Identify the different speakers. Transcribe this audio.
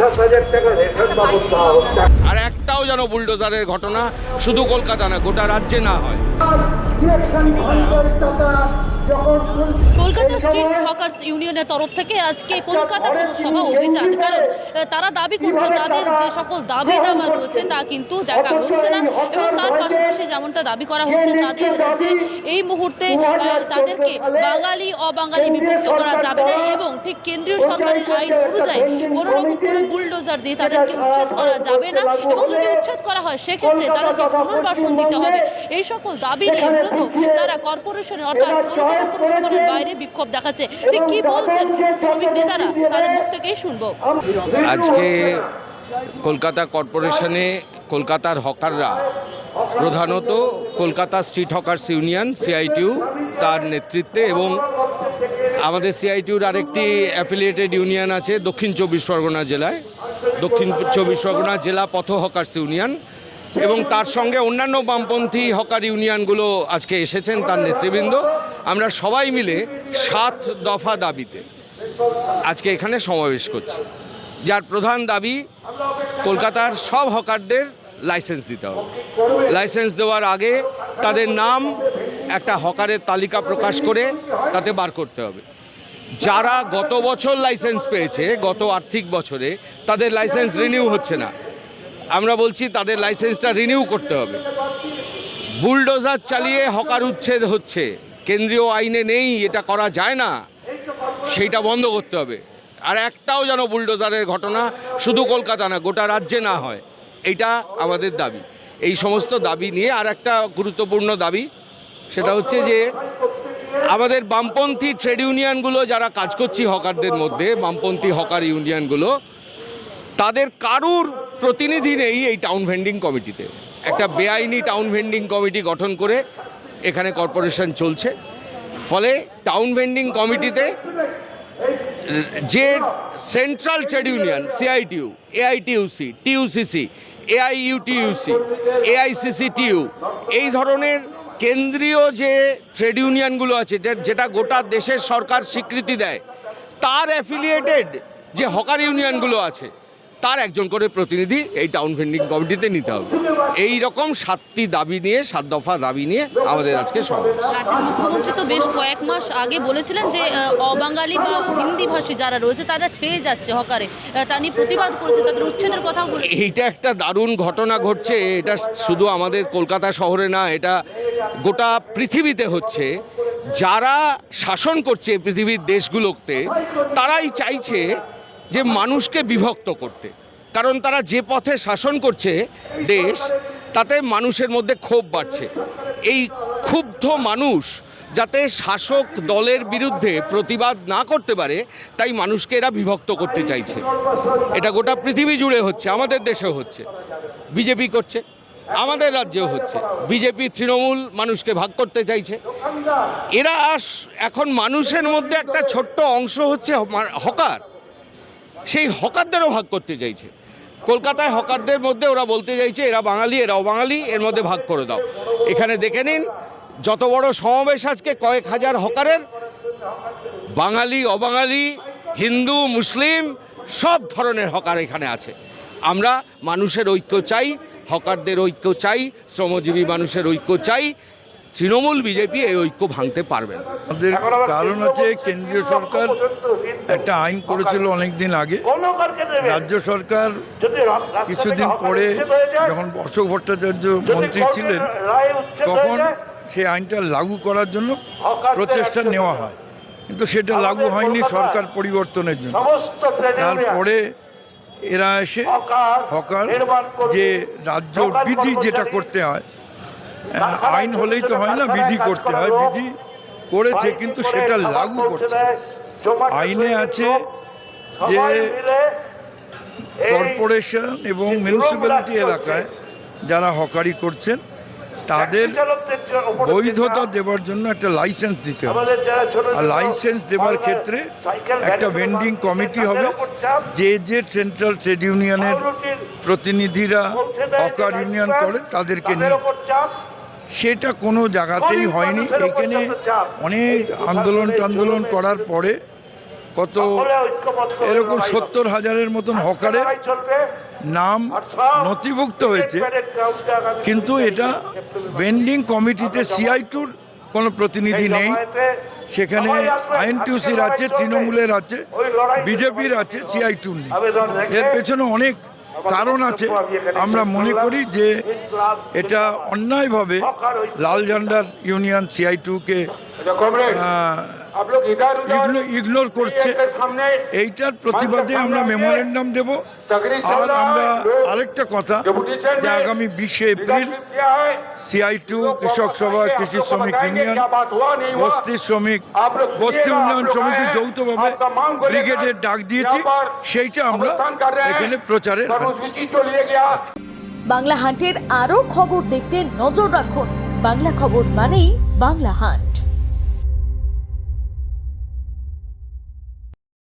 Speaker 1: 50,000 টাকা রেশন ব্যবস্থা হচ্ছে।
Speaker 2: আর একটাও যেন বুলডোজারের ঘটনা শুধু কলকাতা না, গোটা রাজ্যে না হয়।
Speaker 3: কলকাতা স্ট্রিট হকার্স ইউনিয়নের তরফ থেকে আজকে কলকাতা পৌরসভা অভিযান, কারণ তারা দাবি করছে তাদের যে সকল দাবি দাবা রয়েছে তা কিন্তু দেখা হচ্ছে না, এবং তার পাশাপাশি যেমনটা দাবি করা হচ্ছে তাদের যে এই মুহূর্তে তাদেরকে বাঙালি অবাঙালি বিভক্ত করা যাবে না, এবং ঠিক কেন্দ্রীয় সরকারের আইন অনুযায়ী কোনো রকম কোনো বুলডোজার দিয়ে তাদেরকে উচ্ছেদ করা যাবে না, এবং যদি উচ্ছেদ করা হয় সেক্ষেত্রে তাদেরকে পুনর্বাসন দিতে হবে। এই সকল দাবি নিয়ে মূলত তারা কর্পোরেশনের অর্থাৎ কলকাতা পৌরসভার বাইরে বিক্ষোভ দেখাচ্ছে। ঠিক কি বলছেন শ্রমিক নেতারা, তাদের মুখ থেকেই শুনবো।
Speaker 2: আজকে কলকাতা কর্পোরেশনে কলকাতার হকাররা, প্রধানত Kolkata street hawkers union CITU তার নেতৃত্বে, এবং আমাদের সিআইটিউর আরেকটি অ্যাফিলিয়েটেড ইউনিয়ন আছে দক্ষিণ 24 পরগনা জেলায়, দক্ষিণ 24 পরগনা জেলা পথ হকার্স ইউনিয়ন, এবং তার সঙ্গে অন্যান্য বামপন্থী হকার ইউনিয়নগুলো আজকে এসেছেন তার নেতৃবৃন্দ। আমরা সবাই মিলে 7 দফা দাবিতে আজকে এখানে সমাবেশ করছি, যার প্রধান দাবি কলকাতার সব হকারদের লাইসেন্স দিতে হবে। লাইসেন্স দেওয়ার আগে তাদের নাম একটা হকারের তালিকা প্রকাশ করে তাতে বার করতে হবে। যারা গত বছর লাইসেন্স পেয়েছে, গত আর্থিক বছরে, তাদের লাইসেন্স রিনিউ হচ্ছে না। আমরা বলছি তাদের লাইসেন্সটা রিনিউ করতে হবে। বুলডোজার চালিয়ে হকার উচ্ছেদ হচ্ছে, কেন্দ্রীয় আইনে নেই, এটা করা যায় না, সেইটা বন্ধ করতে হবে। আর একটাও যেন বুলডোজারের ঘটনা শুধু কলকাতা না, গোটা রাজ্যে না হয়, এইটা আমাদের দাবি। এই সমস্ত দাবি নিয়ে আর একটা গুরুত্বপূর্ণ দাবি, সেটা হচ্ছে যে আমাদের বামপন্থী ট্রেড ইউনিয়নগুলো যারা কাজ করছি হকারদের মধ্যে, বামপন্থী হকার ইউনিয়নগুলো, তাদের কারুর প্রতিনিধি নেই এই টাউন ভেন্ডিং কমিটিতে। একটা বেআইনি টাউন ভেন্ডিং কমিটি গঠন করে এখানে কর্পোরেশন চলছে, ফলে টাউন ভেন্ডিং কমিটিতে যে central trade union CITU, AITUC, TUCC, AIUTUC, AICCTU, এই ধরনের কেন্দ্রীয় যে ট্রেড ইউনিয়নগুলো আছে, যেটা গোটা দেশের সরকার স্বীকৃতি দেয়, তার অ্যাফিলিয়েটেড যে হকার ইউনিয়নগুলো আছে, তার একজন করে প্রতিনিধি এই টাউন ভেন্ডিং কমিটিতে নিতে হবে। এই রকম 7টি দাবি নিয়ে, 7 দফা দাবি নিয়ে আমাদের আজকে সমাবেশ।
Speaker 3: রাজ্যের মুখ্যমন্ত্রী তো বেশ কয়েক মাস আগে বলেছিলেন যে অবাঙালি বা হিন্দি ভাষী যারা রয়েছে তারা ছেয়ে যাচ্ছে হকারে, তা নিয়ে প্রতিবাদ করেছে, তাদের উচ্ছেদের কথা বলেছে।
Speaker 2: এইটা একটা দারুণ ঘটনা ঘটছে। এটা শুধু আমাদের কলকাতা শহরে না, এটা গোটা পৃথিবীতে হচ্ছে। যারা শাসন করছে পৃথিবীর দেশগুলোতে, তারাই চাইছে যে মানুষকে বিভক্ত করতে, কারণ তারা যে পথে শাসন করছে দেশ, তাতে মানুষের মধ্যে ক্ষোভ বাড়ছে। এই ক্ষুব্ধ মানুষ যাতে শাসক দলের বিরুদ্ধে প্রতিবাদ না করতে পারে, তাই মানুষকে এরা বিভক্ত করতে চাইছে। এটা গোটা পৃথিবী জুড়ে হচ্ছে, আমাদের দেশেও হচ্ছে, বিজেপি করছে, আমাদের রাজ্যেও হচ্ছে। বিজেপি তৃণমূল মানুষকে ভাগ করতে চাইছে। এরা এখন মানুষের মধ্যে একটা ছোট্ট অংশ হচ্ছে হকার, সেই হকারদেরও ভাগ করতে চাইছে। কলকাতায় হকারদের মধ্যে ওরা বলতে চাইছে এরা বাঙালি, এরা অবাঙালি, এর মধ্যে ভাগ করে দাও। এখানে দেখে নিন, যত বড় সমাবেশ আজকে, কয়েক হাজার হকারের, বাঙালি, অবাঙালি, হিন্দু, মুসলিম, সব ধরনের হকার এখানে আছে। আমরা মানুষের ঐক্য চাই, হকারদের ঐক্য চাই, শ্রমজীবী মানুষের ঐক্য চাই। তৃণমূল বিজেপি এই ঐক্য ভাঙতে পারবে না।
Speaker 4: আমাদের কারণ হচ্ছে কেন্দ্রীয় সরকার একটা আইন করেছিল অনেক দিন আগে, রাজ্য সরকার কিছুদিন পরে যখন অশোক ভট্টাচার্য মন্ত্রী ছিলেন, তখন সেই আইনটা লাগু করার জন্য প্রচেষ্টা নেওয়া হয়, কিন্তু সেটা লাগু হয়নি সরকার পরিবর্তনের জন্য। তারপরে এরা এসে হকার যে রাজ্য বিধি যেটা করতে হয়, আইন হলেই তো হয় না, বিধি করতে হয়, বিধি করেছে কিন্তু সেটা লাগু করছে। আইনে আছে যে কর্পোরেশন এবং মিউনিসিপ্যালিটি এলাকায় যারা হকারি করছেন তাদের বৈধতা দেওয়ার জন্য একটা লাইসেন্স দিতে হবে। আর লাইসেন্স দেওয়ার ক্ষেত্রে একটা ভেন্ডিং কমিটি হবে, যে যে সেন্ট্রাল ট্রেড ইউনিয়নের প্রতিনিধিরা হকার ইউনিয়ন করেন তাদেরকে নিয়ে। সেটা কোনো জায়গাতেই হয়নি। এখানে অনেক আন্দোলন করার পরে কত এরকম 70,000-এর মতন হকারের নাম নথিভুক্ত হয়েছে, কিন্তু এটা বেন্ডিং কমিটিতে CI2-র কোনো প্রতিনিধি নেই। সেখানে INTUC-র আছে, তৃণমূলের আছে, বিজেপির আছে, CI2-র নেই। এর পেছনে অনেক কারণ আছে। আমরা মনে করি যে এটা অন্যায়ভাবে লাল ঝান্ডার ইউনিয়ন CI2-কে ইগনোর করছে। এইটার প্রতিবাদে আমরা মেমোরেন্ডাম দেব। আর আমরা আরেকটা কথা, যে আগামী 20শে এপ্রিল CI2, কৃষক সভা, কৃষি শ্রমিক ইউনিয়ন, বস্তি উন্নয়ন সমিতি যৌথভাবে ব্রিগেডের ডাক দিয়েছি, সেইটা আমরা এখানে প্রচারের
Speaker 5: বাংলা হান্টের আরও খবর দেখতে নজর রাখুন। বাংলা খবর মানেই বাংলা হান্ট।